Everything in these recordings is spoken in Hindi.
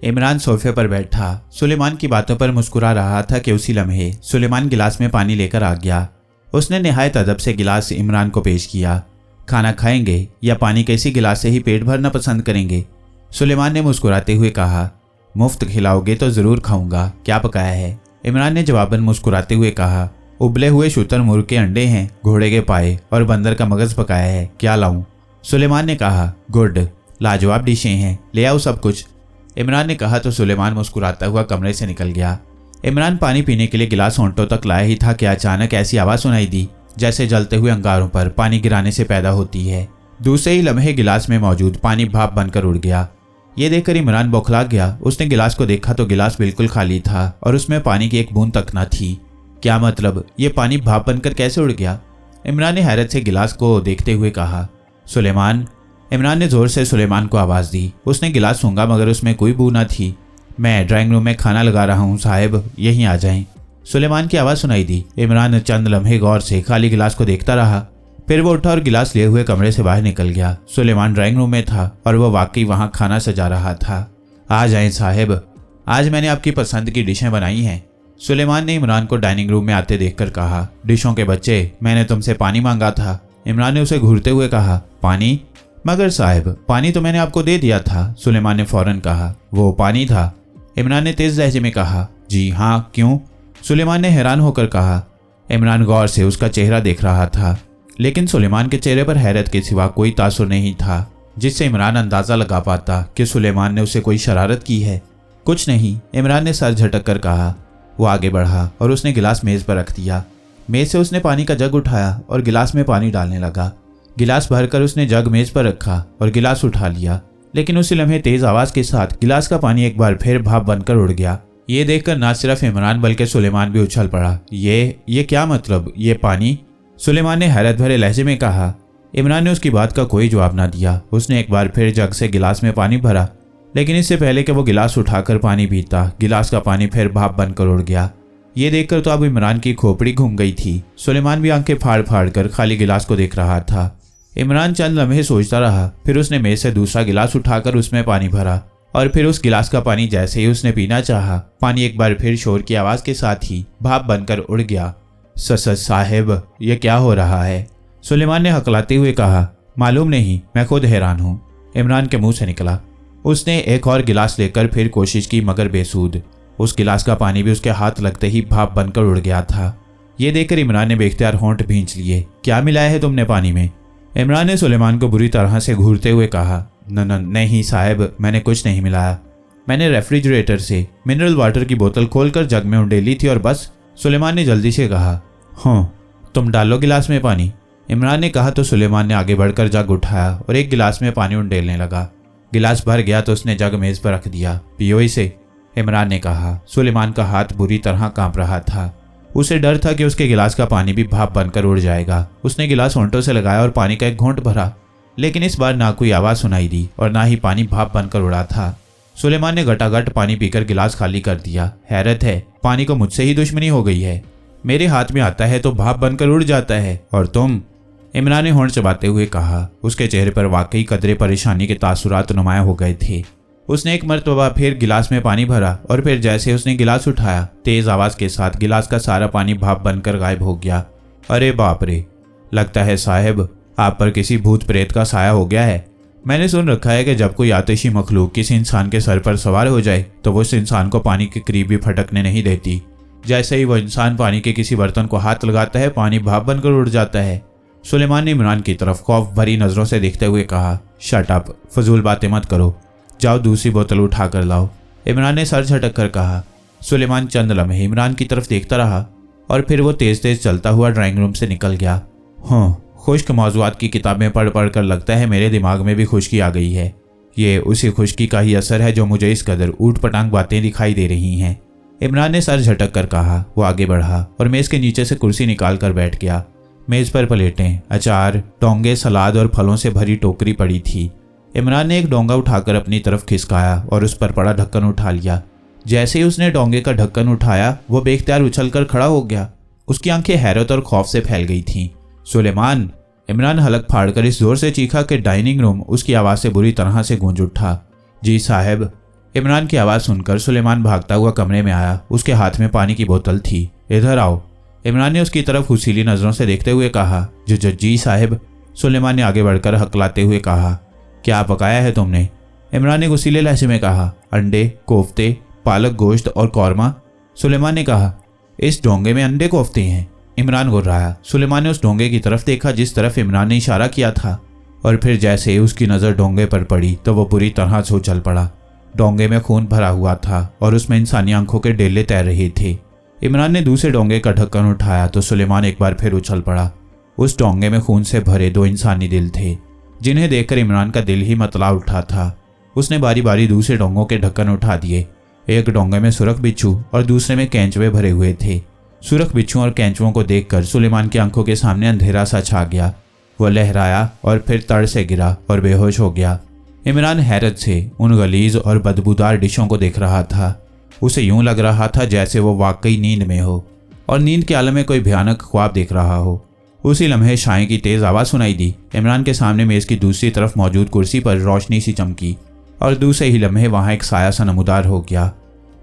इमरान सोफे पर बैठा सुलेमान की बातों पर मुस्कुरा रहा था कि उसी लम्हे सुलेमान गिलास में पानी लेकर आ गया। उसने निहायत अदब से गिलास इमरान को पेश किया। खाना खाएंगे या पानी के इसी गिलास से ही पेट भरना पसंद करेंगे? सुलेमान ने मुस्कुराते हुए कहा। मुफ्त खिलाओगे तो ज़रूर खाऊंगा, क्या पकाया है? इमरान ने जवाबन मुस्कुराते हुए कहा। उबले हुए शुतुरमुर्ग के अंडे हैं, घोड़े के पाए और बंदर का मगज पकाया है, क्या लाऊं? सुलेमान ने कहा। गुड, लाजवाब डिशें हैं, ले आओ सब कुछ। इमरान ने कहा तो सुलेमान मुस्कुराता हुआ कमरे से निकल गया। इमरान पानी पीने के लिए गिलास होंठों तक लाया ही था कि अचानक ऐसी आवाज़ सुनाई दी जैसे जलते हुए अंगारों पर पानी गिराने से पैदा होती है। दूसरे ही लम्हे गिलास में मौजूद पानी भाप बनकर उड़ गया। ये देखकर इमरान बौखला गया। उसने गिलास को देखा तो गिलास बिल्कुल खाली था और उसमें पानी की एक बूंद तक न थी। क्या मतलब, ये पानी भाप बनकर कैसे उड़ गया? इमरान ने हैरत से गिलास को देखते हुए कहा। सुलेमान। इमरान ने जोर से सुलेमान को आवाज़ दी। उसने गिलास सूंघा मगर उसमें कोई बू न थी। मैं ड्राइंग रूम में खाना लगा रहा हूँ साहब, यहीं आ जाएं। सुलेमान की आवाज़ सुनाई दी। इमरान चंद लम्हे गौर से खाली गिलास को देखता रहा। फिर वो उठा और गिलास लिए हुए कमरे से बाहर निकल गया। सुलेमान ड्राइंग रूम में था और वह वाकई वहाँ खाना सजा रहा था। आ जाएं साहब, आज मैंने आपकी पसंद की डिशें बनाई हैं। सुलेमान ने इमरान को डाइनिंग रूम में आते देखकर कहा। डिशों के बच्चे, मैंने तुमसे पानी मांगा था। इमरान ने उसे घूरते हुए कहा। पानी? मगर साहब, पानी तो मैंने आपको दे दिया था। सुलेमान ने फौरन कहा। वो पानी था? इमरान ने तेज लहजे में कहा। जी हाँ, क्यों? सुलेमान ने हैरान होकर कहा। इमरान गौर से उसका चेहरा देख रहा था, लेकिन सुलेमान के चेहरे पर हैरत के सिवा कोई तासुर नहीं था जिससे इमरान अंदाज़ा लगा पाता कि सुलेमान ने उसे कोई शरारत की है। कुछ नहीं, इमरान ने सर झटक कर कहा। वो आगे बढ़ा और उसने गिलास मेज़ पर रख दिया। मेज़ से उसने पानी का जग उठाया और गिलास में पानी डालने लगा। गिलास भरकर उसने जग मेज़ पर रखा और गिलास उठा लिया, लेकिन उसी लम्हे तेज आवाज़ के साथ गिलास का पानी एक बार फिर भाप बनकर उड़ गया। ये देखकर ना सिर्फ इमरान बल्कि सुलेमान भी उछल पड़ा। ये क्या मतलब, ये पानी? सुलेमान ने हैरत भरे लहजे में कहा। इमरान ने उसकी बात का कोई जवाब ना दिया। उसने एक बार फिर जग से गिलास में पानी भरा, लेकिन इससे पहले कि वो गिलास उठाकर पानी पीता, गिलास का पानी फिर भाप बनकर उड़ गया। ये देखकर तो अब इमरान की खोपड़ी घूम गई थी। सुलेमान भी आंखें फाड़ फाड़ कर खाली गिलास को देख रहा था। इमरान चंद लम्हे सोचता रहा। फिर उसने मेज से दूसरा गिलास उठाकर उसमें पानी भरा और फिर उस गिलास का पानी जैसे ही उसने पीना चाहा, पानी एक बार फिर शोर की आवाज़ के साथ ही भाप बनकर उड़ गया। साहब, ये क्या हो रहा है? सुलेमान ने हकलाते हुए कहा। मालूम नहीं, मैं खुद हैरान हूँ। इमरान के मुंह से निकला। उसने एक और गिलास लेकर फिर कोशिश की मगर बेसूद। उस गिलास का पानी भी उसके हाथ लगते ही भाप बनकर उड़ गया था। ये देखकर इमरान ने बेख्तियार होंठ भींच लिए। क्या मिलाया है तुमने पानी में? इमरान ने सुलेमान को बुरी तरह से घूरते हुए कहा। नहीं साहब, मैंने कुछ नहीं मिलाया। मैंने रेफ्रिजरेटर से मिनरल वाटर की बोतल खोलकर जग में उंडेली थी और बस। सुलेमान ने जल्दी से कहा। हाँ, तुम डालो गिलास में पानी। इमरान ने कहा तो सुलेमान ने आगे बढ़कर जग उठाया और एक गिलास में पानी उंडेलने लगा। गिलास भर गया तो उसने जग मेज पर रख दिया। पियो इसे, इमरान ने कहा। सुलेमान का हाथ बुरी तरह कांप रहा था। उसे डर था कि उसके गिलास का पानी भी भाप बनकर उड़ जाएगा। उसने गिलास होंठों से लगाया और पानी का एक घूंट भरा, लेकिन इस बार ना कोई आवाज़ सुनाई दी और ना ही पानी भाप बनकर उड़ा था। सुलेमान ने घटाघट पानी पीकर गिलास खाली कर दिया। हैरत है, पानी को मुझसे ही दुश्मनी हो गई है। मेरे हाथ में आता है तो भाप बनकर उड़ जाता है, और तुम? इमरान ने होंठ चबाते हुए कहा। उसके चेहरे पर वाकई कदरे परेशानी के तासुरात नुमायां हो गए थे। उसने एक मर्तबा फिर गिलास में पानी भरा और फिर जैसे उसने गिलास उठाया, तेज आवाज़ के साथ गिलास का सारा पानी भाप बनकर गायब हो गया। अरे बाप रे, लगता है साहब आप पर किसी भूत प्रेत का साया हो गया है। मैंने सुन रखा है कि जब कोई आतिशी मखलूक किसी इंसान के सर पर सवार हो जाए तो वो उस इंसान को पानी के करीब भी फटकने नहीं देती। जैसे ही वो इंसान पानी के किसी बर्तन को हाथ लगाता है, पानी भाप बनकर उड़ जाता है। सुलेमान ने इमरान की तरफ खौफ भरी नज़रों से देखते हुए कहा। शट अप, फजूल बातें मत करो, जाओ दूसरी बोतल उठा कर लाओ। इमरान ने सर झटक कर कहा। सुलेमान चंद लम्हे इमरान की तरफ देखता रहा और फिर वो तेज तेज चलता हुआ ड्राइंग रूम से निकल गया। हाँ, खुश्क मौज़ूआत की किताबें पढ़ पढ़ कर लगता है मेरे दिमाग में भी खुश्की आ गई है। ये उसी खुश्की का ही असर है जो मुझे इस कदर ऊट पटांग बातें दिखाई दे रही हैं। इमरान ने सर झटक कर कहा। वो आगे बढ़ा और मेज़ के नीचे से कुर्सी निकाल कर बैठ गया। मेज़ पर प्लेटें, अचार, डोंगे, सलाद और फलों से भरी टोकरी पड़ी थी। इमरान ने एक डोंगा उठाकर अपनी तरफ खिसकाया और उस पर पड़ा ढक्कन उठा लिया। जैसे ही उसने डोंगे का ढक्कन उठाया, वो बेख्तियार उछलकर खड़ा हो गया। उसकी आंखें हैरत और खौफ से फैल गई थीं। सुलेमान! इमरान हलक फाड़कर इस जोर से चीखा कि डाइनिंग रूम उसकी आवाज़ से बुरी तरह से गूंज उठा। जी साहब। इमरान की आवाज़ सुनकर सुलेमान भागता हुआ कमरे में आया। उसके हाथ में पानी की बोतल थी। इधर आओ। इमरान ने उसकी तरफ हुसीली नज़रों से देखते हुए कहा। जी साहिब। सुलेमान ने आगे बढ़कर हकलाते हुए कहा। क्या पकाया है तुमने? इमरान ने गुस्सीले लहजे में कहा। अंडे, कोफ्ते, पालक गोश्त और कौरमा। सुलेमान ने कहा। इस डोंगे में अंडे कोफ्ते हैं? इमरान गुर्राया। सुलेमान ने उस डोंगे की तरफ देखा जिस तरफ इमरान ने इशारा किया था, और फिर जैसे उसकी नज़र डोंगे पर पड़ी तो वो बुरी तरह से उछल पड़ा। डोंगे में खून भरा हुआ था और उसमें इंसानी आंखों के डेले तैर रहे थे। इमरान ने दूसरे डोंगे का ढक्कन उठाया तो सुलेमान एक बार फिर उछल पड़ा। उस डोंगे में खून से भरे 2 इंसानी दिल थे, जिन्हें देखकर इमरान का दिल ही मतला उठा था। उसने बारी बारी दूसरे डोंगों के ढक्कन उठा दिए। एक डोंगे में सुरख बिच्छू और दूसरे में केंचुए भरे हुए थे। सुरख बिच्छू और केंचुओं को देखकर सुलेमान की आंखों के सामने अंधेरा सा छा गया। वह लहराया और फिर तड़ से गिरा और बेहोश हो गया। इमरान हैरत से उन गलीज और बदबूदार डिशों को देख रहा था। उसे यूं लग रहा था जैसे वो वाकई नींद में हो और नींद के आलम में कोई भयानक ख्वाब देख रहा हो। उसी लम्हे शाय की तेज आवाज़ सुनाई दी। इमरान के सामने मेज़ की दूसरी तरफ मौजूद कुर्सी पर रोशनी सी चमकी और दूसरे ही लम्हे वहाँ एक साया सा नमूदार हो गया।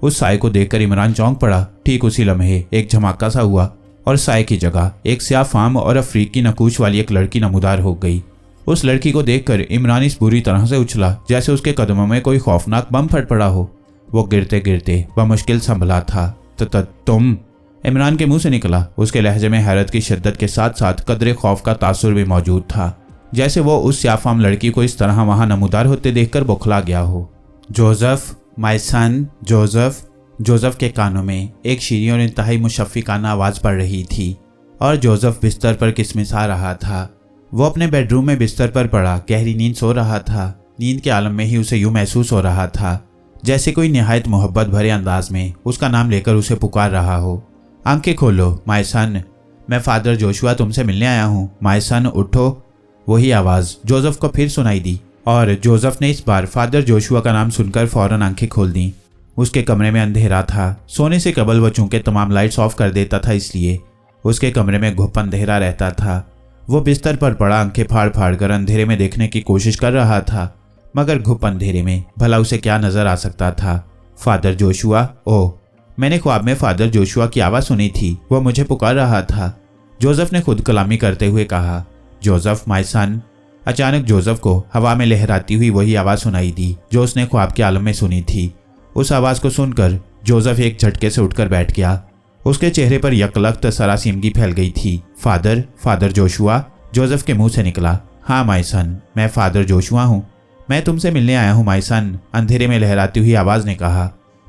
उस साय को देखकर इमरान चौंक पड़ा। ठीक उसी लम्हे एक झमाका सा हुआ और साय की जगह एक स्याह फाम और अफ्रीकी नकूश वाली एक लड़की नमूदार हो गई। उस लड़की को देखकर इमरान इस बुरी तरह से उछला जैसे उसके कदमों में कोई खौफनाक बम फट पड़ा हो। वो गिरते गिरते बमुश्किल संभला था। तुम? इमरान के मुंह से निकला। उसके लहजे में हैरत की शिद्दत के साथ साथ कदरे खौफ का तासुर भी मौजूद था, जैसे वो उस स्याफाम लड़की को इस तरह वहां नमूदार होते देखकर बौखला गया हो। Joseph, my son Joseph. Joseph के कानों में एक शीरी और इंतहाई मुशफ़िकाना आवाज़ पड़ रही थी और जोसेफ बिस्तर पर किसमिसा रहा था। वो अपने बेडरूम में बिस्तर पर पड़ा गहरी नींद सो रहा था। नींद के आलम में ही उसे यूं महसूस हो रहा था जैसे कोई निहायत मोहब्बत भरे अंदाज में उसका नाम लेकर उसे पुकार रहा हो। आंखें खोलो माय सन, मैं फादर जोशुआ तुमसे मिलने आया हूँ। माय सन उठो। वही आवाज़ जोसेफ को फिर सुनाई दी और जोसेफ ने इस बार फादर जोशुआ का नाम सुनकर फौरन आंखें खोल दी। उसके कमरे में अंधेरा था। सोने से कबल वो चूंकि तमाम लाइट्स ऑफ कर देता था, इसलिए उसके कमरे में घुप अंधेरा रहता था। वो बिस्तर पर पड़ा आंखें फाड़ फाड़ कर अंधेरे में देखने की कोशिश कर रहा था, मगर घुप अंधेरे में भला उसे क्या नजर आ सकता था? Father Joshua. ओह, मैंने ख्वाब में फादर जोशुआ की आवाज़ सुनी थी। वह मुझे पुकार रहा था। जोसेफ ने खुद कलामी करते हुए कहा। Joseph my son. अचानक जोसेफ को हवा में लहराती हुई वही आवाज़ सुनाई दी जो उसने ख्वाब के आलम में सुनी थी। उस आवाज़ को सुनकर जोसेफ एक झटके से उठकर बैठ गया। उसके चेहरे पर यकलख्त सरासीमगी फैल गई थी। Father Joshua. जोसेफ के मुंह से निकला। हाँ माय सन, मैं फादर जोशुआ हूँ। मैं तुमसे मिलने आया हूँ माय सन, अंधेरे में लहराती हुई आवाज़ ने कहा।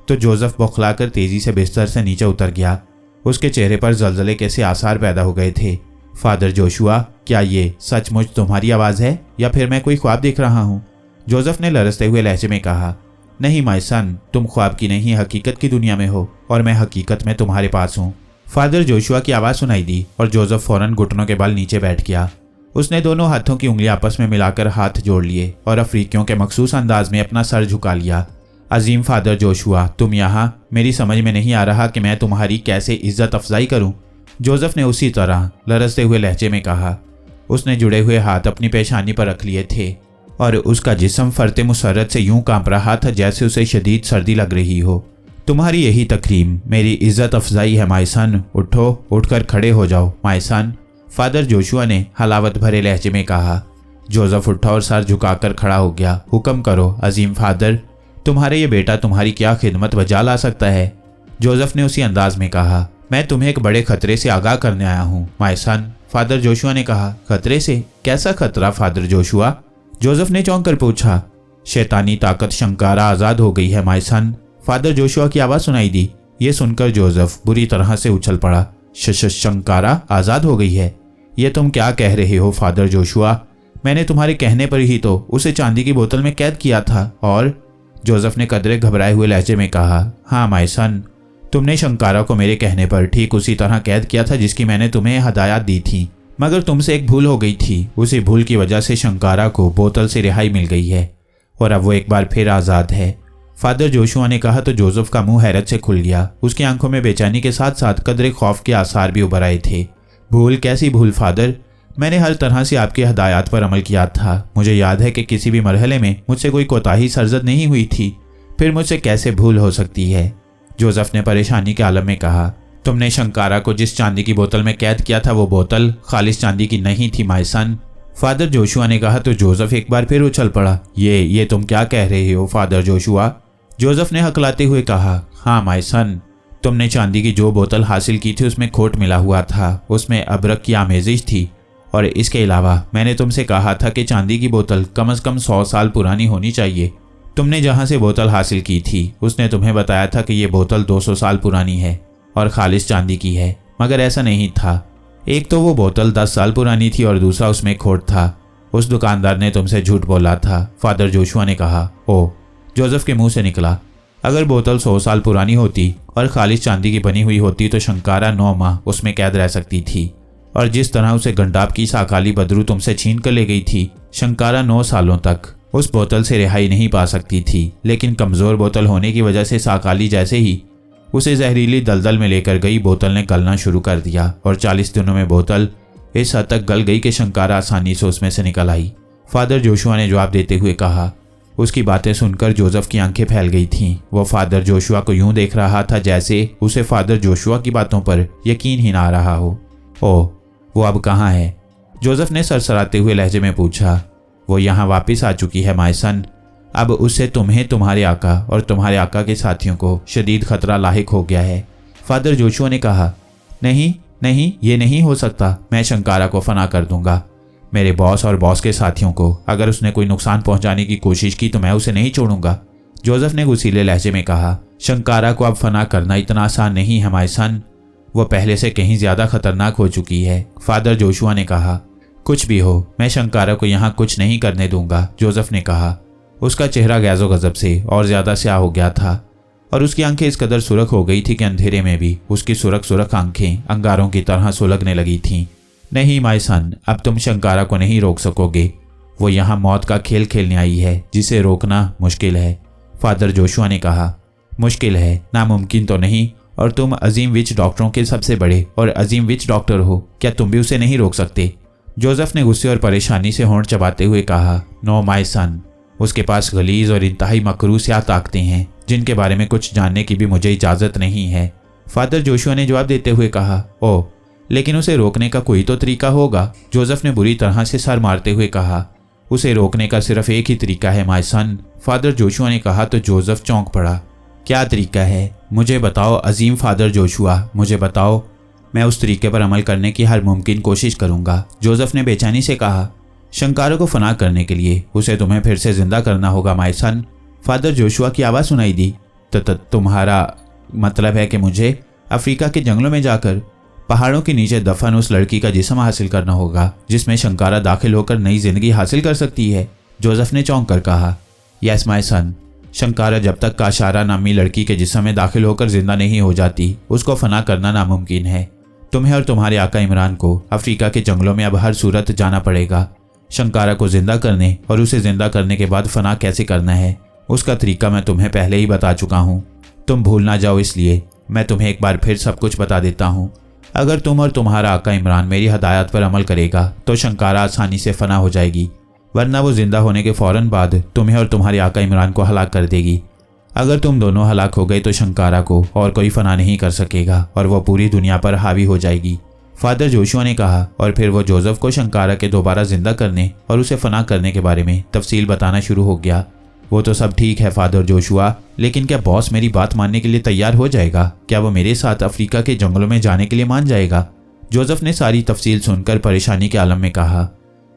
तो जोसेफ बौखलाकर तेजी से बिस्तर से नीचे उतर गया। उसके चेहरे पर जलजले के से आसार पैदा हो गए थे। फादर जोशुआ, क्या ये सचमुच तुम्हारी आवाज़ है या फिर मैं कोई ख्वाब देख रहा हूँ? जोसेफ ने लरसते हुए लहजे में कहा। नहीं माय सन, तुम ख्वाब की नहीं हकीकत की दुनिया में हो और मैं हकीकत में तुम्हारे पास हूँ। फादर जोशुआ की आवाज़ सुनाई दी और जोसेफ फौरन घुटनों के बल नीचे बैठ गया। उसने दोनों हाथों की उंगलियां आपस में मिलाकर हाथ जोड़ लिए और अफ्रीकियों के मखसूस अंदाज में अपना सर झुका लिया। अजीम फादर जोशुआ, तुम यहाँ? मेरी समझ में नहीं आ रहा कि मैं तुम्हारी कैसे इज्जत अफजाई करूँ। जोसेफ ने उसी तरह लरसते हुए लहजे में कहा। उसने जुड़े हुए हाथ अपनी पेशानी पर रख लिए थे और उसका जिस्म फरते मुसर्रत से यूं कांप रहा था जैसे उसे शदीद सर्दी लग रही हो। तुम्हारी यही तकरीम मेरी इज्जत अफजाई है माय सन। उठो, उठकर खड़े हो जाओ माय सन, फादर जोशुआ ने हलावत भरे लहजे में कहा। जोसेफ उठा और सर झुकाकर खड़ा हो गया। हुक्म करो अजीम फादर, तुम्हारे ये बेटा तुम्हारी क्या खिदमत बजा ला सकता है? जोसेफ ने उसी अंदाज में कहा। मैं तुम्हें एक बड़े खतरे से आगाह करने आया हूँ माय सन, फादर जोशुआ ने कहा। खतरे से? कैसा खतरा फादर जोशुआ? जोसेफ ने चौंक कर पूछा। शैतानी ताकत शंकारा आज़ाद हो गई है माय सन, फादर जोशुआ की आवाज़ सुनाई दी। ये सुनकर जोसेफ बुरी तरह से उछल पड़ा। शंकारा आज़ाद हो गई है? ये तुम क्या कह रहे हो फादर जोशुआ? मैंने तुम्हारे कहने पर ही तो उसे चांदी की बोतल में कैद किया था। और जोसेफ ने कदरे घबराए हुए लहजे में कहा। हाँ माय सन, तुमने शंकारा को मेरे कहने पर ठीक उसी तरह कैद किया था जिसकी मैंने तुम्हें हदायत दी थी, मगर तुमसे एक भूल हो गई थी। उसी भूल की वजह से शंकारा को बोतल से रिहाई मिल गई है और अब वो एक बार फिर आज़ाद है। फादर जोशुआ ने कहा तो जोसेफ का मुंह हैरत से खुल गया। उसकी आंखों में बेचैनी के साथ साथ कदरे खौफ के आसार भी उभर आए थे। भूल? कैसी भूल फादर? मैंने हर तरह से आपकी हदायत पर अमल किया था। मुझे याद है कि किसी भी मरहले में मुझसे कोई कोताही सरजद नहीं हुई थी। फिर मुझसे कैसे भूल हो सकती है? जोसेफ ने परेशानी के आलम में कहा। तुमने शंकारा को जिस चांदी की बोतल में कैद किया था वो बोतल खालिश चांदी की नहीं थी माय सन। फादर जोशुआ ने कहा तो जोसेफ एक बार फिर उछल पड़ा। ये तुम क्या कह रहे हो फादर जोशुआ? जोसेफ ने हकलाते हुए कहा, हाँ माय सन, तुमने चांदी की जो बोतल हासिल की थी उसमें खोट मिला हुआ था, उसमें अबरक की आमेजिश थी। और इसके अलावा मैंने तुमसे कहा था कि चांदी की बोतल कम से कम 100 साल पुरानी होनी चाहिए। तुमने जहां से बोतल हासिल की थी उसने तुम्हें बताया था कि ये बोतल 200 साल पुरानी है और खालिश चांदी की है, मगर ऐसा नहीं था। एक तो वो बोतल 10 साल पुरानी थी और दूसरा उसमें खोट था। उस दुकानदार ने तुमसे झूठ बोला था, फादर जोशुआ ने कहा। ओह, जोसेफ के मुंह से निकला। अगर बोतल 100 साल पुरानी होती और खालिश चांदी की बनी हुई होती तो शंकारा 9 माह उसमें कैद रह सकती थी, और जिस तरह उसे गंडाब की साकाली बदरू तुमसे छीन कर ले गई थी, शंकारा 9 सालों तक उस बोतल से रिहाई नहीं पा सकती थी। लेकिन कमज़ोर बोतल होने की वजह से साकाली जैसे ही उसे जहरीली दलदल में लेकर गई, बोतल ने गलना शुरू कर दिया और 40 दिनों में बोतल इस हद तक गल गई कि शंकारा आसानी से उसमें से निकल आई। फादर जोशुआ ने जवाब देते हुए कहा। उसकी बातें सुनकर जोसेफ की आंखें फैल गई थीं। वो फादर जोशुआ को यूं देख रहा था जैसे उसे फादर जोशुआ की बातों पर यकीन ही ना आ रहा हो। ओह, वो अब कहाँ है? जोसेफ ने सरसराते हुए लहजे में पूछा। वो यहाँ वापस आ चुकी है माय सन। अब उससे तुम्हें, तुम्हारे आका और तुम्हारे आका के साथियों को शदीद खतरा लाहिक हो गया है। फादर जोशुआ ने कहा। नहीं नहीं, ये नहीं हो सकता। मैं शंकारा को फना कर दूंगा, मेरे बॉस और बॉस के साथियों को। अगर उसने कोई नुकसान पहुंचाने की कोशिश की तो मैं उसे नहीं छोड़ूंगा। जोसेफ ने गुस्सीले लहजे में कहा। शंकारा को अब फना करना इतना आसान नहीं है माय सन। वो पहले से कहीं ज्यादा खतरनाक हो चुकी है। फादर जोशुआ ने कहा। कुछ भी हो, मैं शंकारा को यहाँ कुछ नहीं करने दूंगा, जोसेफ ने कहा। उसका चेहरा गैज़ो गजब से और ज्यादा स्याह हो गया था और उसकी आंखें इस कदर सुरख हो गई थी कि अंधेरे में भी उसकी सुरख सुरख आंखें अंगारों की तरह सुलगने लगी थीं। नहीं माय सन, अब तुम शंकारा को नहीं रोक सकोगे। वो यहाँ मौत का खेल खेलने आई है जिसे रोकना मुश्किल है। फादर जोशुआ ने कहा। मुश्किल है, नामुमकिन तो नहीं। और तुम अजीम विच डॉक्टरों के सबसे बड़े और अजीम विच डॉक्टर हो, क्या तुम भी उसे नहीं रोक सकते? जोसेफ ने गुस्से और परेशानी से होंठ चबाते हुए कहा। नो माय सन, उसके पास गलीज और इंतहाई मकरूसिया ताकतें हैं जिनके बारे में कुछ जानने की भी मुझे इजाज़त नहीं है। फादर जोशुआ ने जवाब देते हुए कहा। ओह, लेकिन उसे रोकने का कोई तो तरीका होगा, जोसेफ ने बुरी तरह से सर मारते हुए कहा। उसे रोकने का सिर्फ एक ही तरीका है माय सन, फादर जोशुआ ने कहा तो जोसेफ चौंक पड़ा। क्या तरीका है? मुझे बताओ अजीम फादर जोशुआ, मुझे बताओ। मैं उस तरीके पर अमल करने की हर मुमकिन कोशिश करूंगा, जोसेफ ने बेचैनी से कहा। शंकारा को फना करने के लिए उसे तुम्हें फिर से जिंदा करना होगा माय सन, फादर जोशुआ की आवाज़ सुनाई दी। तुम्हारा मतलब है कि मुझे अफ्रीका के जंगलों में जाकर पहाड़ों के नीचे दफन उस लड़की का जिस्म हासिल करना होगा जिसमें शंकारा दाखिल होकर नई जिंदगी हासिल कर सकती है, जोसेफ ने चौंक कर कहा। यस माय सन, शंकारा जब तक काशारा नामी लड़की के जिस्म में दाखिल होकर जिंदा नहीं हो जाती उसको फना करना नामुमकिन है। तुम्हें और तुम्हारे आका इमरान को अफ्रीका के जंगलों में अब हर सूरत जाना पड़ेगा। शंकारा को जिंदा करने और उसे जिंदा करने के बाद फना कैसे करना है उसका तरीका मैं तुम्हें पहले ही बता चुका हूँ। तुम भूल ना जाओ, इसलिए मैं तुम्हें एक बार फिर सब कुछ बता देता हूँ। अगर तुम और तुम्हारा आका इमरान मेरी हदायत पर अमल करेगा तो शंकारा आसानी से फना हो जाएगी, वरना वो जिंदा होने के फौरन बाद तुम्हें और तुम्हारे आका इमरान को हलाक कर देगी। अगर तुम दोनों हलाक हो गए तो शंकारा को और कोई फना नहीं कर सकेगा और वह पूरी दुनिया पर हावी हो जाएगी, फादर जोशुआ ने कहा। और फिर वो जोसेफ को शंकारा के दोबारा जिंदा करने और उसे फना करने के बारे में तफसील बताना शुरू हो गया। वो तो सब ठीक है फादर जोशुआ, लेकिन क्या बॉस मेरी बात मानने के लिए तैयार हो जाएगा? क्या वो मेरे साथ अफ्रीका के जंगलों में जाने के लिए मान जाएगा? जोसेफ ने सारी तफसील सुनकर परेशानी के आलम में कहा।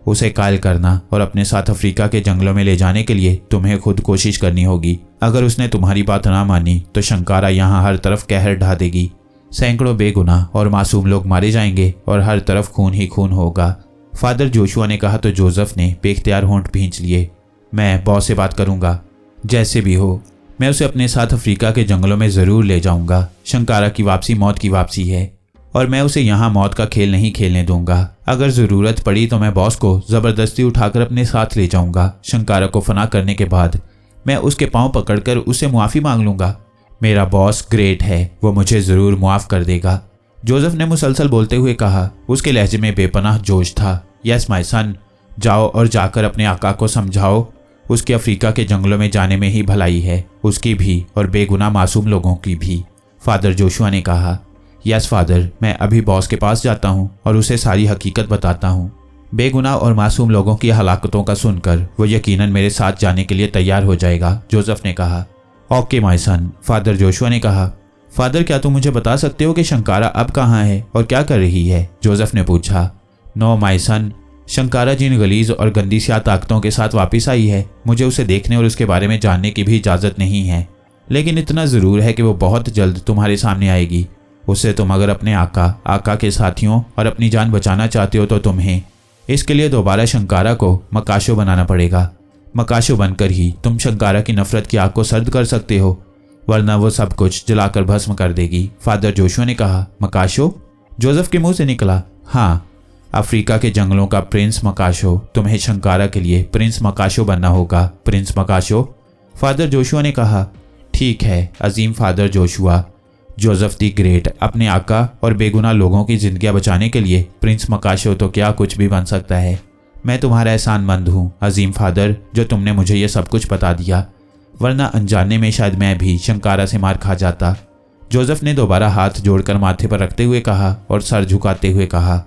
उसे कायल करना और अपने साथ अफ्रीका के जंगलों में ले जाने के लिए तुम्हें खुद कोशिश करनी होगी। अगर उसने तुम्हारी बात ना मानी तो शंकारा यहाँ हर तरफ कहर ढा देगी। सैकड़ों बेगुनाह और मासूम लोग मारे जाएंगे और हर तरफ खून ही खून होगा, फादर जोशुआ ने कहा तो जोसेफ ने बेख्तियार होंठ भींच लिए। मैं बॉस से बात करूंगा, जैसे भी हो मैं उसे अपने साथ अफ्रीका के जंगलों में ज़रूर ले जाऊंगा। शंकारा की वापसी मौत की वापसी है और मैं उसे यहाँ मौत का खेल नहीं खेलने दूंगा। अगर ज़रूरत पड़ी तो मैं बॉस को ज़बरदस्ती उठाकर अपने साथ ले जाऊंगा। शंकारा को फना करने के बाद मैं उसके पाँव पकड़कर उससे मुआफ़ी मांग लूंगा। मेरा बॉस ग्रेट है, वो मुझे ज़रूर मुआफ़ कर देगा, जोसेफ ने मुसलसल बोलते हुए कहा। उसके लहजे में बेपनाह जोश था। यस माय सन, जाओ और जाकर अपने आका को समझाओ उसके अफ्रीका के जंगलों में जाने में ही भलाई है, उसकी भी और बेगुनाह मासूम लोगों की भी। फादर जोशुआ ने कहा, यस फादर, मैं अभी बॉस के पास जाता हूँ और उसे सारी हकीकत बताता हूँ। बेगुनाह और मासूम लोगों की हलाकतों का सुनकर वो यकीनन मेरे साथ जाने के लिए तैयार हो जाएगा, जोसेफ ने कहा। Okay my son, father Joshua ने कहा। फादर, क्या तुम मुझे बता सकते हो कि शंकारा अब कहाँ है और क्या कर रही है, जोसेफ ने पूछा। नो माय सन, शंकारा जिन गलीज और गंदी स्या ताकतों के साथ वापस आई है, मुझे उसे देखने और उसके बारे में जानने की भी इजाज़त नहीं है, लेकिन इतना ज़रूर है कि वो बहुत जल्द तुम्हारे सामने आएगी। उससे तुम अगर अपने आका के साथियों और अपनी जान बचाना चाहते हो तो तुम्हें इसके लिए दोबारा शंकारा को मकाशो बनाना पड़ेगा। मकाशो बनकर ही तुम शंकारा की नफरत की आग को सर्द कर सकते हो, वरना वो सब कुछ जलाकर भस्म कर देगी, फादर जोशुआ ने कहा। मकाशो? जोसेफ के मुंह से निकला। हाँ, अफ्रीका के जंगलों का प्रिंस मकाशो। तुम्हें शंकारा के लिए प्रिंस मकाशो बनना होगा, प्रिंस मकाशो, फादर जोशुआ ने कहा। ठीक है अजीम father Joshua. Joseph the great अपने आका और बेगुनाह लोगों की जिंदगियां बचाने के लिए प्रिंस मकाशो तो क्या कुछ भी बन सकता है। मैं तुम्हारा एहसानमंद हूँ अजीम फादर, जो तुमने मुझे ये सब कुछ बता दिया, वरना अनजाने में शायद मैं भी शंकारा से मार खा जाता। जोसेफ ने दोबारा हाथ जोड़कर माथे पर रखते हुए कहा और सर झुकाते हुए कहा,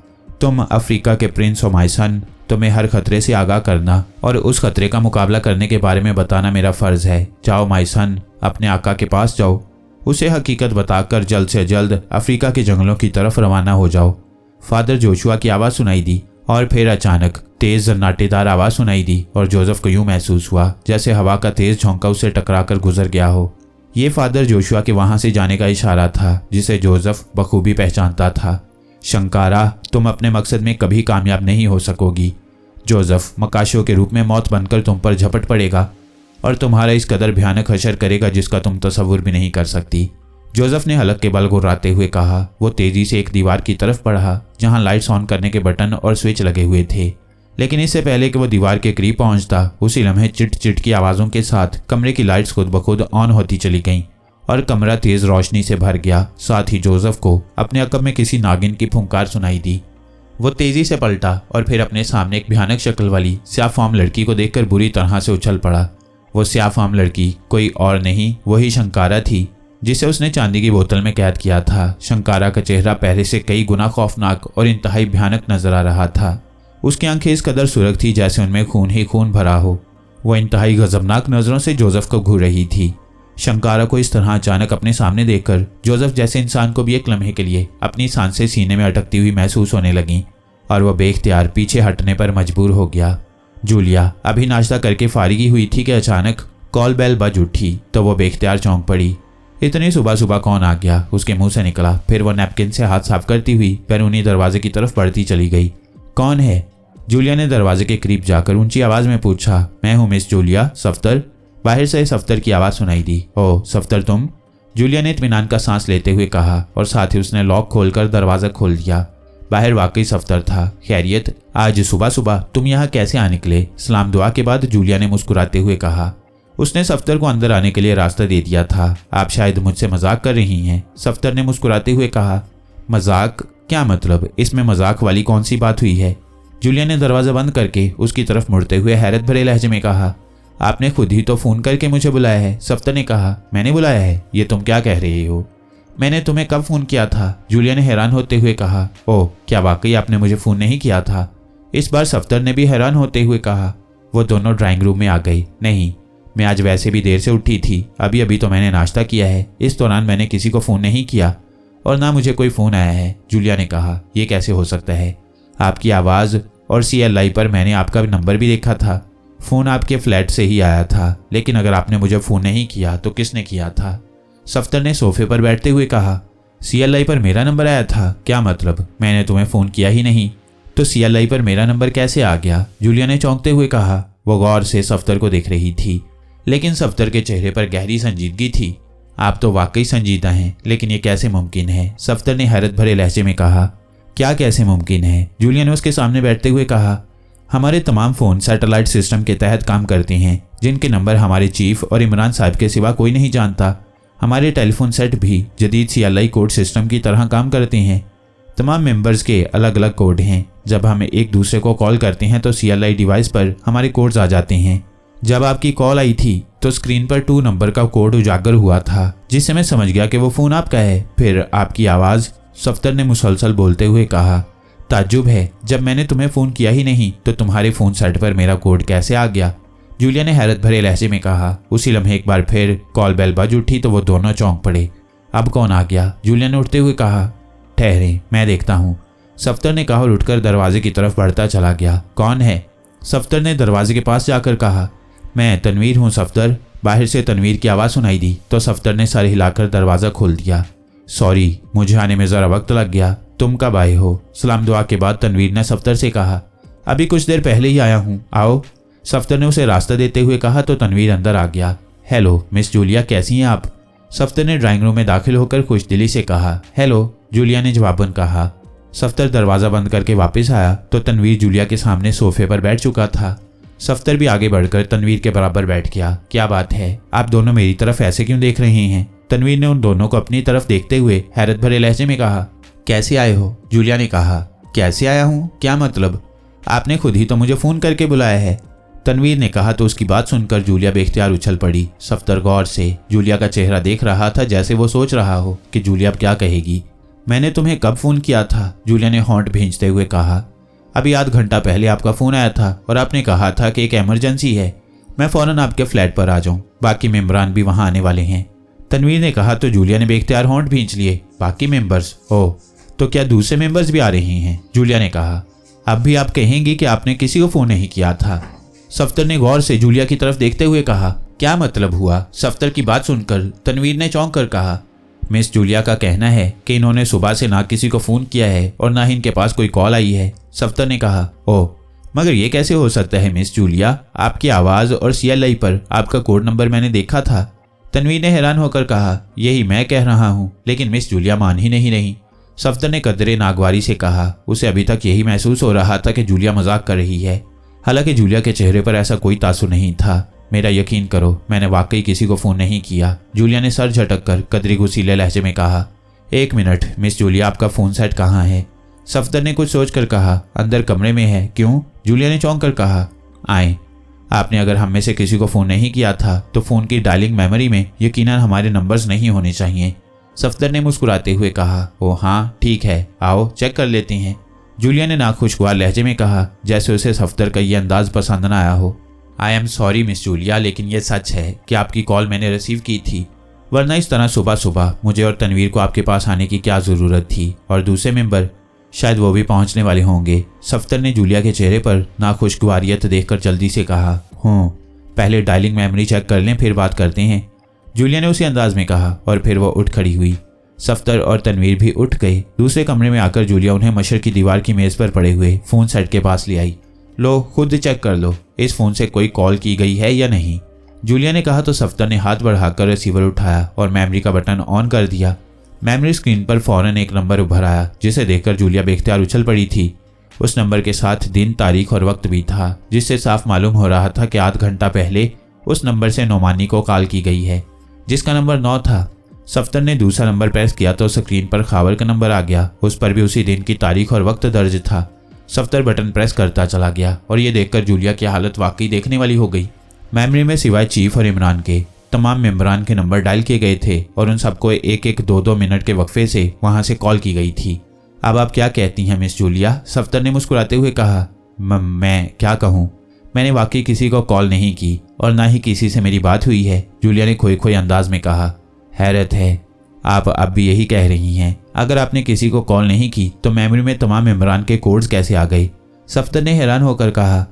तुम अफ्रीका के प्रिंस हो माय सन। तुम्हें हर खतरे से आगाह करना और उस खतरे का मुकाबला करने के बारे में बताना मेरा फर्ज है। जाओ माय सन, अपने आका के पास जाओ, उसे हकीकत बताकर जल्द से जल्द अफ्रीका के जंगलों की तरफ रवाना हो जाओ। फादर जोशुआ की आवाज़ सुनाई दी और फिर अचानक तेज जन्नाटेदार आवाज़ सुनाई दी और जोसेफ को यूं महसूस हुआ जैसे हवा का तेज झोंका उसे टकराकर गुजर गया हो। ये फादर जोशुआ के वहां से जाने का इशारा था जिसे जोसेफ बखूबी पहचानता था। शंकारा, तुम अपने मकसद में कभी कामयाब नहीं हो सकोगी। जोसेफ मकाशो के रूप में मौत बनकर तुम पर झपट पड़ेगा और तुम्हारा इस कदर भयानक हशर करेगा जिसका तुम तसव्वुर भी नहीं कर सकती। जोसेफ ने हलक के बल गुर्राते हुए कहा। वो तेजी से एक दीवार की तरफ बढ़ा जहां लाइट्स ऑन करने के बटन और स्विच लगे हुए थे, लेकिन इससे पहले कि वो दीवार के करीब पहुंचता, उसी लम्हे चिट चिट की आवाज़ों के साथ कमरे की लाइट्स खुद ब खुद ऑन होती चली गईं और कमरा तेज रोशनी से भर गया। साथ ही जोसेफ को अपने अकब में किसी नागिन की फुंकार सुनाई दी। वो तेजी से पलटा और फिर अपने सामने एक भयानक शक्ल वाली स्याफाम लड़की को देखकर बुरी तरह से उछल पड़ा। वो स्याफाम लड़की कोई और नहीं, वही शंकारा थी जिसे उसने चांदी की बोतल में कैद किया था। शंकारा का चेहरा पहले से कई गुना खौफनाक और इंतहाई भयानक नजर आ रहा था। उसकी आंखें इस कदर सुर्ख थी जैसे उनमें खून ही खून भरा हो। वो इंतहाई गजबनाक नजरों से जोसेफ को घूर रही थी। शंकारा को इस तरह अचानक अपने सामने देखकर जोसेफ जैसे इंसान को भी एक लम्हे के लिए अपनी सांसें सीने में अटकती हुई महसूस होने लगीं और वह बेख्तियार पीछे हटने पर मजबूर हो गया। जूलिया अभी नाश्ता करके फारिगी हुई थी कि अचानक कॉल बेल बज उठी तो वो बेख्तियार चौंक पड़ी। इतनी सुबह सुबह कौन आ गया, उसके मुंह से निकला। फिर वो नैपकिन से हाथ साफ करती हुई बैरूनी दरवाजे की तरफ बढ़ती चली गई। कौन है? जूलिया ने दरवाजे के करीब जाकर ऊंची आवाज में पूछा। मैं हूँ मिस जूलिया, सफ्तर। बाहर से सफ्तर की आवाज़ सुनाई दी। ओह सफ्तर तुम? जूलिया ने इत्मीनान का सांस लेते हुए कहा और साथ ही उसने लॉक खोलकर दरवाज़ा खोल दिया। बाहर वाकई सफ्तर था। खैरियत, आज सुबह सुबह तुम यहाँ कैसे आ निकले? सलाम दुआ के बाद जूलिया ने मुस्कुराते हुए कहा। उसने सफ्तर को अंदर आने के लिए रास्ता दे दिया था। आप शायद मुझसे मजाक कर रही हैं, सफ्तर ने मुस्कुराते हुए कहा। मजाक? क्या मतलब? इसमें मजाक वाली कौन सी बात हुई है? जूलिया ने दरवाज़ा बंद करके उसकी तरफ मुड़ते हुए हैरत भरे लहजे में कहा। आपने खुद ही तो फ़ोन करके मुझे बुलाया है, सफ्तर ने कहा। मैंने बुलाया है? ये तुम क्या कह रही हो? मैंने तुम्हें कब फ़ोन किया था? जूलिया ने हैरान होते हुए कहा। ओह, क्या वाकई आपने मुझे फ़ोन नहीं किया था? इस बार सफ्तर ने भी हैरान होते हुए कहा। वो दोनों ड्राइंग रूम में आ गई। नहीं, मैं आज वैसे भी देर से उठी थी, अभी अभी तो मैंने नाश्ता किया है। इस दौरान मैंने किसी को फ़ोन नहीं किया और ना मुझे कोई फ़ोन आया है। जूलिया ने कहा। यह कैसे हो सकता है? आपकी आवाज़ और CLI पर मैंने आपका नंबर भी देखा था। फ़ोन आपके फ्लैट से ही आया था, लेकिन अगर आपने मुझे फ़ोन नहीं किया तो किसने किया था? सफ्तर ने सोफे पर बैठते हुए कहा। CLI पर मेरा नंबर आया था? क्या मतलब? मैंने तुम्हें फ़ोन किया ही नहीं, तो CLI पर मेरा नंबर कैसे आ गया? जूलिया ने चौंकते हुए कहा। वो गौर से सफ्तर को देख रही थी, लेकिन सफ्तर के चेहरे पर गहरी संजीदगी थी। आप तो वाकई संजीदा हैं, लेकिन ये कैसे मुमकिन है? सफ्तर ने हैरत भरे लहजे में कहा। क्या कैसे मुमकिन है? जूलिया ने उसके सामने बैठते हुए कहा। हमारे तमाम फ़ोन सैटेलाइट सिस्टम के तहत काम करते हैं, जिनके नंबर हमारे चीफ और इमरान साहब के सिवा कोई नहीं जानता। हमारे टेलीफोन सेट भी जदीद CLI कोड सिस्टम की तरह काम करते हैं। तमाम मेंबर्स के अलग अलग कोड हैं। जब हम एक दूसरे को कॉल करते हैं तो CLI डिवाइस पर हमारे कोड्स आ जाते हैं। जब आपकी कॉल आई थी तो स्क्रीन पर 2 नंबर का कोड उजागर हुआ था, जिससे मैं समझ गया कि वो फ़ोन आपका है। फिर आपकी आवाज़, सफ्तर ने मुसलसल बोलते हुए कहा। ताज्जुब है, जब मैंने तुम्हें फ़ोन किया ही नहीं तो तुम्हारे फ़ोन सेट पर मेरा कोड कैसे आ गया? जूलिया ने हैरत भरे लहजे में कहा। उसी लम्हे एक बार फिर कॉल बेल बज उठी तो वो दोनों चौंक पड़े। अब कौन आ गया? जूलिया ने उठते हुए कहा। ठहरे, मैं देखता हूँ, सफ्तर ने कहा और उठकर दरवाजे की तरफ बढ़ता चला गया। कौन है? सफ्तर ने दरवाजे के पास जाकर कहा। मैं तनवीर हूँ सफ्तर। बाहर से तनवीर की आवाज़ सुनाई दी तो सफ्तर ने सर हिलाकर दरवाज़ा खोल दिया। सॉरी, मुझे आने में ज़रा वक्त लग गया। तुम कब आए हो? सलाम दुआ के बाद तनवीर ने सफ्तर से कहा। अभी कुछ देर पहले ही आया हूँ, आओ। सफ्तर ने उसे रास्ता देते हुए कहा तो तनवीर अंदर आ गया। हेलो मिस जूलिया, कैसी हैं आप? सफ्तर ने ड्राइंग रूम में दाखिल होकर खुशदिली से कहा। हेलो, जूलिया ने जवाबन कहा। सफ्तर दरवाज़ा बंद करके वापस आया तो तनवीर जूलिया के सामने सोफे पर बैठ चुका था। सफ्तर भी आगे बढ़कर तनवीर के बराबर बैठ गया। क्या बात है, आप दोनों मेरी तरफ ऐसे क्यों देख रहे हैं? तनवीर ने उन दोनों को अपनी तरफ देखते हुए हैरत भरे लहजे में कहा। कैसे आए हो? जूलिया ने कहा। कैसे आया हूँ? क्या मतलब? आपने खुद ही तो मुझे फ़ोन करके बुलाया है, तनवीर ने कहा तो उसकी बात सुनकर जूलिया बेख्तियार उछल पड़ी। सफ्तर गौर से जूलिया का चेहरा देख रहा था, जैसे वो सोच रहा हो कि जूलिया अब क्या कहेगी। मैंने तुम्हें कब फ़ोन किया था? जूलिया ने होंठ भींचते हुए कहा। अभी आध घंटा पहले आपका फ़ोन आया था और आपने कहा था कि एक इमरजेंसी है, मैं फ़ौरन आपके फ्लैट पर आ जाऊं, बाकी मेंबरान भी वहां आने वाले हैं, तनवीर ने कहा तो जूलिया ने बेख्तियार होंठ भींच लिए। बाकी मेंबर्स? ओह, तो क्या दूसरे मेंबर्स भी आ रहे हैं? जूलिया ने कहा। अब भी आप कहेंगी कि आपने किसी को फ़ोन नहीं किया था? सफ्तर ने गौर से जूलिया की तरफ देखते हुए कहा। क्या मतलब हुआ? सफ्तर की बात सुनकर तनवीर ने चौंक कर कहा। मिस जूलिया का कहना है कि इन्होंने सुबह से ना किसी को फ़ोन किया है और ना ही इनके पास कोई कॉल आई है, सफ्तर ने कहा। ओह, मगर ये कैसे हो सकता है मिस जूलिया? आपकी आवाज़ और CLI पर आपका कोड नंबर मैंने देखा था, तनवीर ने हैरान होकर कहा। यही मैं कह रहा हूँ, लेकिन मिस जूलिया मान ही नहीं रही, सफ्तर ने कदरे नागवारी से कहा। उसे अभी तक यही महसूस हो रहा था कि जूलिया मजाक कर रही है, हालांकि जूलिया के चेहरे पर ऐसा कोई तासुर नहीं था। मेरा यकीन करो, मैंने वाकई किसी को फ़ोन नहीं किया, जूलिया ने सर झटक कर कदरी गुस्सीले लहजे में कहा। एक मिनट मिस जूलिया, आपका फ़ोन सेट कहाँ है? सफ्तर ने कुछ सोच कर कहा। अंदर कमरे में है। क्यों? जूलिया ने चौंक कर कहा। आए, आपने अगर हम में से किसी को फ़ोन नहीं किया था तो फ़ोन की डायलिंग मेमोरी में यकीनन हमारे नंबर्स नहीं होने चाहिए, सफ्तर ने मुस्कुराते हुए कहा। ओह हाँ, ठीक है, आओ चेक कर लेते हैं, जूलिया ने नाखुशगवार लहजे में कहा, जैसे उसे सफ्तर का ये अंदाज पसंद न आया हो। I am sorry miss Julia, लेकिन यह सच है कि आपकी कॉल मैंने रिसीव की थी, वरना इस तरह सुबह सुबह मुझे और तनवीर को आपके पास आने की क्या ज़रूरत थी? और दूसरे मेंबर, शायद वो भी पहुंचने वाले होंगे, सफ्तर ने जूलिया के चेहरे पर नाखुशगवारियत देखकर जल्दी से कहा। पहले डायलिंग मेमोरी चेक कर लें, फिर बात करते हैं, जूलिया ने उसी अंदाज में कहा और फिर वो उठ खड़ी हुई। सफ्तर और तनवीर भी उठ गए। दूसरे कमरे में आकर जूलिया उन्हें मशर की दीवार की मेज़ पर पड़े हुए फ़ोन सेट के पास ले आई। लो, खुद चेक कर लो, इस फ़ोन से कोई कॉल की गई है या नहीं, जूलिया ने कहा तो सफ्तर ने हाथ बढ़ाकर रिसीवर उठाया और मेमोरी का बटन ऑन कर दिया। मेमोरी स्क्रीन पर फौरन एक नंबर उभर आया, जिसे देखकर जूलिया बेख्तियार उछल पड़ी थी। उस नंबर के साथ दिन, तारीख और वक्त भी था, जिससे साफ मालूम हो रहा था कि आध घंटा पहले उस नंबर से नोमानी को कॉल की गई है, जिसका नंबर 9 था। सफ्तर ने दूसरा नंबर प्रेस किया तो स्क्रीन पर खावर का नंबर आ गया, उस पर भी उसी दिन की तारीख और वक्त दर्ज था। सफ्तर बटन प्रेस करता चला गया और ये देखकर जूलिया की हालत वाकई देखने वाली हो गई। मेमोरी में सिवाय चीफ और इमरान के तमाम मेंबरान के नंबर डायल किए गए थे और उन सबको एक एक 2-2 मिनट के वक्फे से वहां से कॉल की गई थी। अब आप क्या कहती हैं मिस जूलिया? सफ्तर ने मुस्कुराते हुए कहा। मैं क्या कहूँ, मैंने वाकई किसी को कॉल नहीं की और ना ही किसी से मेरी बात हुई है, जूलिया ने खोए खोए अंदाज में कहा। हैरत है, आप अब भी यही कह रही हैं। अगर आपने किसी को कॉल नहीं की तो मेमोरी में तमाम इमरान के कोड्स कैसे आ गए? सफ्तर ने हैरान होकर कहा।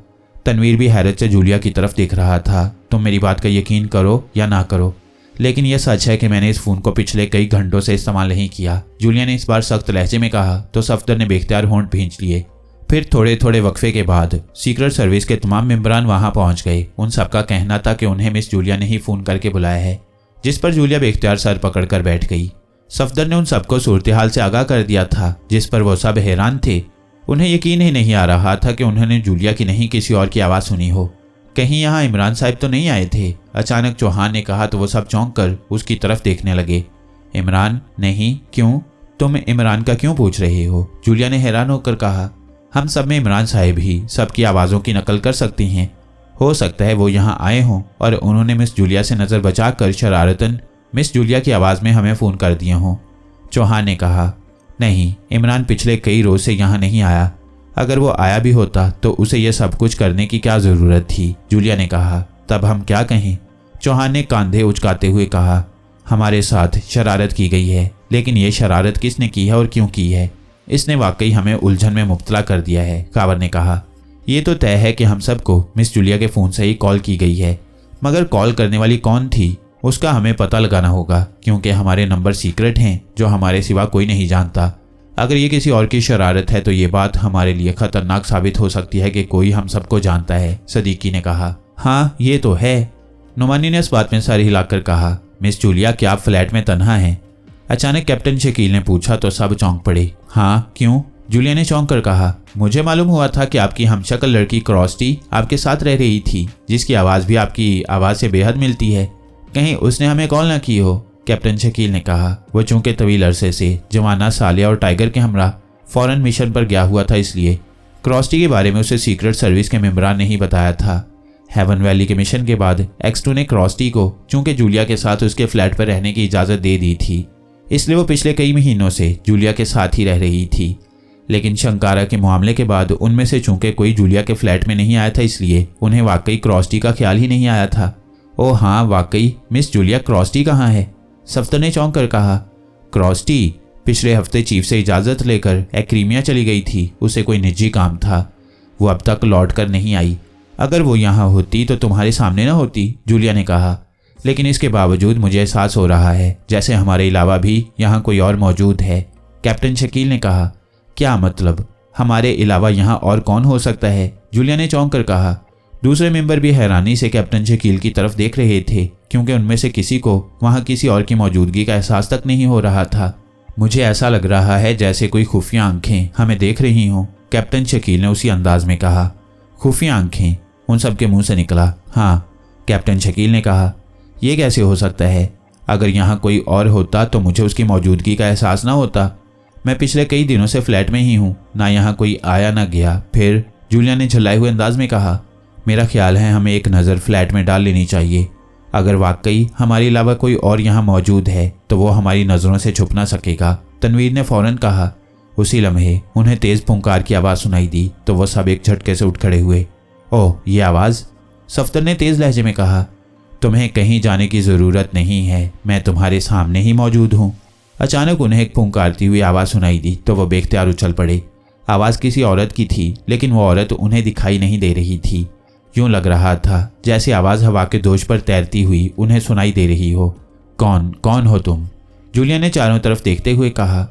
तनवीर भी हैरत से जूलिया की तरफ देख रहा था। तुम मेरी बात का यकीन करो या ना करो, लेकिन यह सच है कि मैंने इस फ़ोन को पिछले कई घंटों से इस्तेमाल नहीं किया, जूलिया ने इस बार सख्त लहजे में कहा तो सफ्तर ने बेख्तियार होंठ भींच लिए। फिर थोड़े थोड़े वक्फे के बाद सीक्रेट सर्विस के तमाम मेंबरान वहां पहुंच गए। उन सबका कहना था कि उन्हें मिस जूलिया ने ही फ़ोन करके बुलाया है, जिस पर जूलिया बेख्तियार सर पकड़कर बैठ गई। सफ्दर ने उन सबको सूरत हाल से आगाह कर दिया था, जिस पर वो सब हैरान थे। उन्हें यकीन ही नहीं आ रहा था कि उन्होंने जूलिया की नहीं किसी और की आवाज़ सुनी हो। कहीं यहाँ इमरान साहब तो नहीं आए थे? अचानक चौहान ने कहा तो वो सब चौंक कर उसकी तरफ देखने लगे। इमरान? नहीं, क्यों? तुम इमरान का क्यों पूछ रहे हो? जूलिया ने हैरान होकर कहा। हम सब में इमरान साहब ही सबकी आवाज़ों की नकल कर सकती हैं, हो सकता है वो यहाँ आए हों और उन्होंने मिस जूलिया से नज़र बचाकर शरारतन मिस जूलिया की आवाज़ में हमें फ़ोन कर दिए हों। चौहान ने कहा, नहीं, इमरान पिछले कई रोज़ से यहाँ नहीं आया। अगर वो आया भी होता तो उसे यह सब कुछ करने की क्या ज़रूरत थी? जूलिया ने कहा। तब हम क्या कहें? चौहान ने कंधे उचकाते हुए कहा, हमारे साथ शरारत की गई है, लेकिन ये शरारत किसने की है और क्यों की है? इसने वाकई हमें उलझन में मुब्तला कर दिया है, कावर ने कहा। ये तो तय है कि हम सबको मिस जूलिया के फ़ोन से ही कॉल की गई है, मगर कॉल करने वाली कौन थी उसका हमें पता लगाना होगा, क्योंकि हमारे नंबर सीक्रेट हैं जो हमारे सिवा कोई नहीं जानता। अगर ये किसी और की शरारत है तो ये बात हमारे लिए खतरनाक साबित हो सकती है कि कोई हम सबको जानता है, सदीकी ने कहा। हाँ, ये तो है, नुमानी ने इस बात में सर हिलाकर कहा। मिस जूलिया, क्या आप फ्लैट में तन्हा हैं? अचानक कैप्टन शकील ने पूछा तो सब चौंक पड़े। हाँ, क्यों? जूलिया ने चौंक कर कहा, मुझे मालूम हुआ था कि आपकी हमशक्ल लड़की क्रॉस्टी आपके साथ रह रही थी, जिसकी आवाज़ भी आपकी आवाज़ से बेहद मिलती है। कहीं उसने हमें कॉल ना की हो? कैप्टन शकील ने कहा। वो चूंकि तवील अरसे से जवाना, सालिया और टाइगर के हमरा फॉरेन मिशन पर गया हुआ था, इसलिए क्रॉस्टी के बारे में उसे सीक्रेट सर्विस के मेंबरान ने ही बताया था। हेवन वैली के मिशन के बाद X2 ने क्रॉस्टी को चूंकि जूलिया के साथ उसके फ्लैट पर रहने की इजाज़त दे दी थी, इसलिए वो पिछले कई महीनों से जूलिया के साथ ही रह रही थी। लेकिन शंकारा के मामले के बाद उनमें से चूंकि कोई जूलिया के फ्लैट में नहीं आया था, इसलिए उन्हें वाकई क्रॉस्टी का ख्याल ही नहीं आया था। ओह हाँ, वाकई मिस जूलिया, क्रॉस्टी कहाँ है? सफ्तर ने चौंक कर कहा। क्रॉस्टी पिछले हफ्ते चीफ से इजाज़त लेकर एक्रीमिया चली गई थी, उसे कोई निजी काम था। वो अब तक लौट कर नहीं आई। अगर वो यहाँ होती तो तुम्हारे सामने ना होती, जूलिया ने कहा। लेकिन इसके बावजूद मुझे एहसास हो रहा है जैसे हमारे अलावा भी यहाँ कोई और मौजूद है, कैप्टन शकील ने कहा। क्या मतलब? हमारे अलावा यहाँ और कौन हो सकता है? जूलिया ने चौंक कर कहा। दूसरे मेंबर भी हैरानी से कैप्टन शकील की तरफ देख रहे थे, क्योंकि उनमें से किसी को वहाँ किसी और की मौजूदगी का एहसास तक नहीं हो रहा था। मुझे ऐसा लग रहा है जैसे कोई खुफिया आंखें हमें देख रही हों, कैप्टन शकील ने उसी अंदाज में कहा। खुफिया आंखें? उन सब के मुंह से निकला। हाँ, कैप्टन शकील ने कहा। यह कैसे हो सकता है? अगर यहाँ कोई और होता तो मुझे उसकी मौजूदगी का एहसास ना होता। मैं पिछले कई दिनों से फ्लैट में ही हूँ, ना यहाँ कोई आया ना गया। फिर? जूलिया ने झल्लाए हुए अंदाज में कहा। मेरा ख्याल है हमें एक नज़र फ्लैट में डाल लेनी चाहिए। अगर वाकई हमारे अलावा कोई और यहाँ मौजूद है तो वो हमारी नज़रों से छुप ना सकेगा, तनवीर ने फौरन कहा। उसी लम्हे उन्हें तेज़ फुंकार की आवाज़ सुनाई दी तो वो सब एक झटके से उठ खड़े हुए। ओह, ये आवाज़? सफ्तर ने तेज़ लहजे में कहा। तुम्हें कहीं जाने की ज़रूरत नहीं है, मैं तुम्हारे सामने ही मौजूद हूँ। अचानक उन्हें एक फुंकारती हुई आवाज़ सुनाई दी तो वो बेख्तियार उछल पड़े। आवाज़ किसी औरत की थी, लेकिन वो औरत उन्हें दिखाई नहीं दे रही थी। यूं लग रहा था जैसे आवाज़ हवा के दोष पर तैरती हुई उन्हें सुनाई दे रही हो। कौन हो तुम? जूलिया ने चारों तरफ देखते हुए कहा।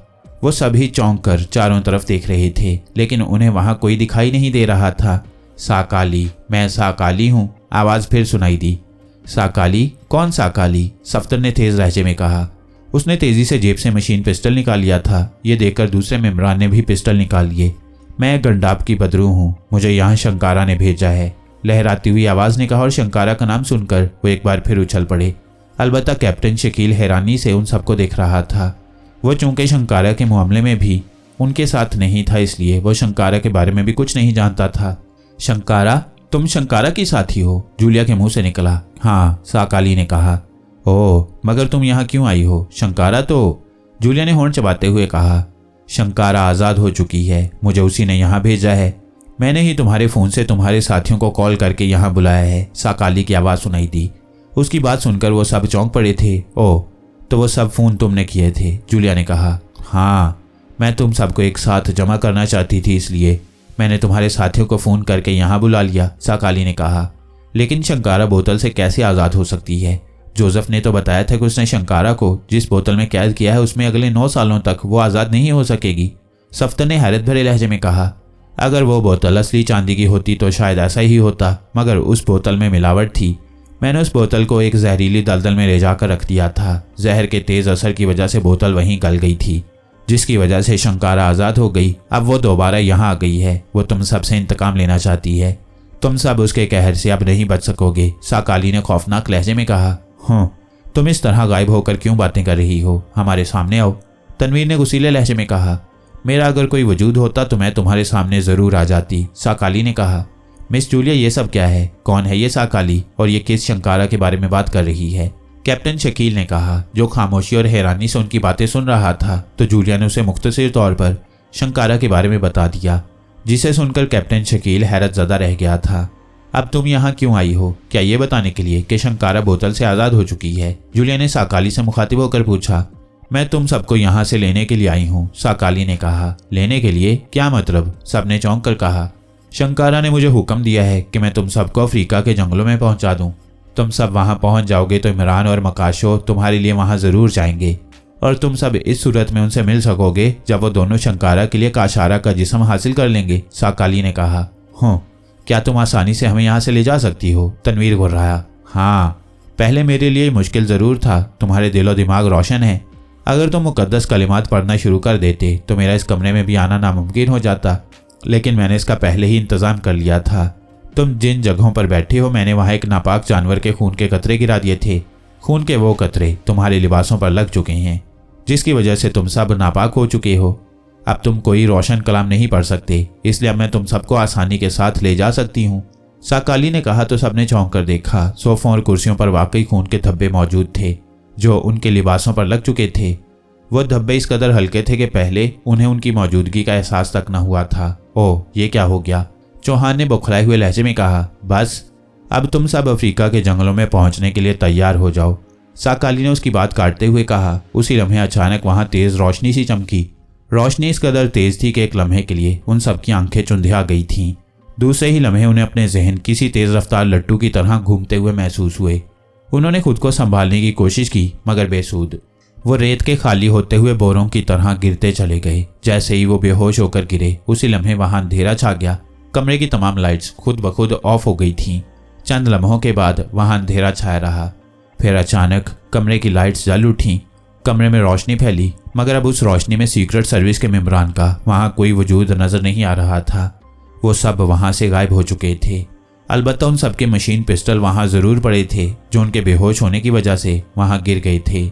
वो सभी चौंक कर चारों तरफ देख रहे थे, लेकिन उन्हें वहाँ कोई दिखाई नहीं दे रहा था। साकाली, मैं साकाली हूँ, आवाज़ फिर सुनाई दी। साकाली? कौन साकाली? सफ्तर ने तेज़ लहजे में कहा। उसने तेज़ी से जेब से मशीन पिस्टल निकाल लिया था। ये देखकर दूसरे मेम्बरान ने भी पिस्टल निकाल लिए। मैं गंडाब की बदरू हूँ, मुझे यहाँ शंकारा ने भेजा है, लहराती हुई आवाज़ ने कहा, और शंकारा का नाम सुनकर वो एक बार फिर उछल पड़े। अलबत्ता कैप्टन शकील हैरानी से उन सबको देख रहा था। वो चूंकि शंकारा के मामले में भी उनके साथ नहीं था, इसलिए वो शंकारा के बारे में भी कुछ नहीं जानता था। शंकारा? तुम शंकारा की साथी हो? जूलिया के मुंह से निकला। हाँ, साकाली ने कहा। ओह, मगर तुम यहाँ क्यों आई हो? शंकारा तो, जूलिया ने होंठ चबाते हुए कहा। शंकारा आज़ाद हो चुकी है, मुझे उसी ने यहाँ भेजा है। मैंने ही तुम्हारे फ़ोन से तुम्हारे साथियों को कॉल करके यहाँ बुलाया है, साकाली की आवाज़ सुनाई दी। उसकी बात सुनकर वो सब चौंक पड़े थे। ओह, तो वो सब फ़ोन तुमने किए थे? जूलिया ने कहा। हाँ, मैं तुम सबको एक साथ जमा करना चाहती थी, इसलिए मैंने तुम्हारे साथियों को फ़ोन करके यहाँ बुला लिया, साकाली ने कहा। लेकिन शंकारा बोतल से कैसे आज़ाद हो सकती है? जोसेफ ने तो बताया था कि उसने शंकारा को जिस बोतल में कैद किया है उसमें अगले 9 सालों तक वो आज़ाद नहीं हो सकेगी, सफ्तर ने हैरत भरे लहजे में कहा। अगर वो बोतल असली चांदी की होती तो शायद ऐसा ही होता, मगर उस बोतल में मिलावट थी। मैंने उस बोतल को एक जहरीली दलदल में ले जाकर रख दिया था। जहर के तेज़ असर की वजह से बोतल वहीं गल गई थी, जिसकी वजह से शंकारा आज़ाद हो गई। अब वो दोबारा यहाँ आ गई है। वो तुम सब से इंतकाम लेना चाहती है। तुम सब उसके कहर से अब नहीं बच सकोगे, साकाली ने खौफनाक लहजे में कहा। तुम इस तरह गायब होकर क्यों बातें कर रही हो? हमारे सामने आओ, तनवीर ने गुस्सीले लहजे में कहा। मेरा अगर कोई वजूद होता तो मैं तुम्हारे सामने ज़रूर आ जाती, साकाली ने कहा। मिस जूलिया, ये सब क्या है? कौन है ये साकाली और ये किस शंकारा के बारे में बात कर रही है? कैप्टन शकील ने कहा, जो खामोशी और हैरानी से उनकी बातें सुन रहा था। तो जूलिया ने उसे मुख्तसर तौर पर शंकारा के बारे में बता दिया, जिसे सुनकर कैप्टन शकील हैरतज़दा रह गया था। अब तुम यहाँ क्यों आई हो? क्या ये बताने के लिए कि शंकारा बोतल से आज़ाद हो चुकी है? जूलिया ने साकाली से मुखातिब होकर पूछा। मैं तुम सबको यहाँ से लेने के लिए आई हूँ, साकाली ने कहा। लेने के लिए? क्या मतलब? सबने चौंक कर कहा। शंकारा ने मुझे हुक्म दिया है कि मैं तुम सबको अफ्रीका के जंगलों में पहुँचा दूँ। तुम सब वहाँ पहुँच जाओगे तो इमरान और मकाशो तुम्हारे लिए वहाँ ज़रूर जाएंगे और तुम सब इस सूरत में उनसे मिल सकोगे जब वो दोनों शंकारा के लिए काशारा का जिस्म हासिल कर लेंगे, साकाली ने कहा। हो, क्या तुम आसानी से हमें यहाँ से ले जा सकती हो? तनवीर घुर्राया। हाँ, पहले मेरे लिए मुश्किल ज़रूर था। तुम्हारे दिलो दिमाग रोशन है। अगर तुम मुकद्दस कलिमात पढ़ना शुरू कर देते तो मेरा इस कमरे में भी आना नामुमकिन हो जाता, लेकिन मैंने इसका पहले ही इंतज़ाम कर लिया था। तुम जिन जगहों पर बैठे हो, मैंने वहाँ एक नापाक जानवर के खून के कतरे गिरा दिए थे। खून के वो कतरे तुम्हारे लिबासों पर लग चुके हैं, जिसकी वजह से तुम सब नापाक हो चुके हो। अब तुम कोई रोशन कलाम नहीं पढ़ सकते, इसलिए अब मैं तुम सबको आसानी के साथ ले जा सकती हूँ, साकाली ने कहा। तो सबने चौंक कर देखा। सोफों और कुर्सियों पर वाकई खून के धब्बे मौजूद थे, जो उनके लिबासों पर लग चुके थे। वो धब्बे इस कदर हल्के थे कि पहले उन्हें उनकी मौजूदगी का एहसास तक न हुआ था। ओह, ये क्या हो गया? चौहान ने बौखलाए हुए लहजे में कहा। बस, अब तुम सब अफ्रीका के जंगलों में पहुंचने के लिए तैयार हो जाओ, साकाली ने उसकी बात काटते हुए कहा। उसी लम्हे अचानक वहां तेज रोशनी सी चमकी। रोशनी इस कदर तेज थी कि एक लम्हे के लिए उन सबकी आंखें चुंधिया गई थीं। दूसरे ही लम्हे उन्हें अपने जहन किसी तेज रफ्तार लट्टू की तरह घूमते हुए महसूस हुए। उन्होंने खुद को संभालने की कोशिश की, मगर बेसूद। वो रेत के खाली होते हुए बोरों की तरह गिरते चले गए। जैसे ही वो बेहोश होकर गिरे, उसी लम्हे वहां अंधेरा छा गया। कमरे की तमाम लाइट्स खुद ब खुद ऑफ हो गई थीं। चंद लम्हों के बाद वहां अंधेरा छाया रहा। फिर अचानक कमरे की लाइट्स जल उठीं। कमरे में रोशनी फैली, मगर अब उस रोशनी में सीक्रेट सर्विस के मेंबरान का वहां कोई वजूद नजर नहीं आ रहा था। वो सब वहां से गायब हो चुके थे। अलबत्ता उन सबके मशीन पिस्टल वहां जरूर पड़े थे, जो उनके बेहोश होने की वजह से वहां गिर गए थे।